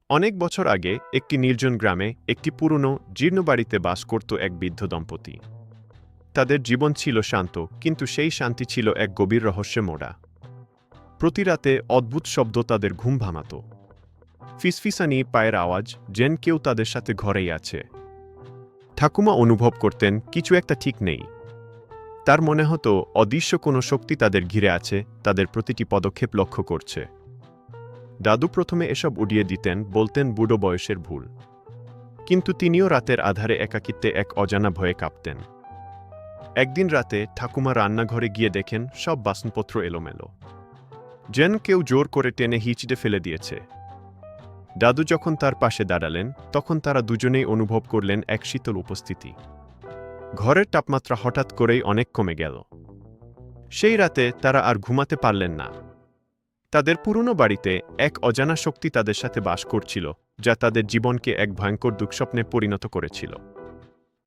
অনেক বছর আগে একটি নির্জন গ্রামে একটি পুরনো জীর্ণ বাড়িতে বাস করত এক বৃদ্ধ দম্পতি। তাদের জীবন ছিল শান্ত, কিন্তু সেই শান্তি ছিল এক গভীর রহস্যে মোড়া। প্রতি রাতে অদ্ভুত শব্দ তাদের ঘুম ভাঙাত। ফিসফিসানি পায়ের আওয়াজ, যেন কেউ তাদের সাথে ঘরেই আছে। ঠাকুমা অনুভব করতেন কিছু একটা ঠিক নেই। তার মনে হতো অদৃশ্য কোনো শক্তি তাদের ঘিরে আছে, তাদের প্রতিটি পদক্ষেপ লক্ষ্য করছে। দাদু প্রথমে এসব উড়িয়ে দিতেন, বলতেন বুড়ো বয়সের ভুল। কিন্তু তিনিও রাতের আধারে একাকিত্বে এক অজানা ভয়ে কাঁপতেন। একদিন রাতে ঠাকুমা রান্নাঘরে গিয়ে দেখেন সব বাসনপত্র এলোমেলো, যেন কেউ জোর করে টেনে হিঁচড়ে ফেলে দিয়েছে। দাদু যখন তার পাশে দাঁড়ালেন, তখন তারা দুজনেই অনুভব করলেন এক শীতল উপস্থিতি। ঘরের তাপমাত্রা হঠাৎ করেই অনেক কমে গেল। সেই রাতে তারা আর ঘুমাতে পারলেন না। তাদের পুরনো বাড়িতে এক অজানা শক্তি তাদের সাথে বাস করছিল, যা তাদের জীবনকে এক ভয়ঙ্কর দুঃস্বপ্নে পরিণত করেছিল।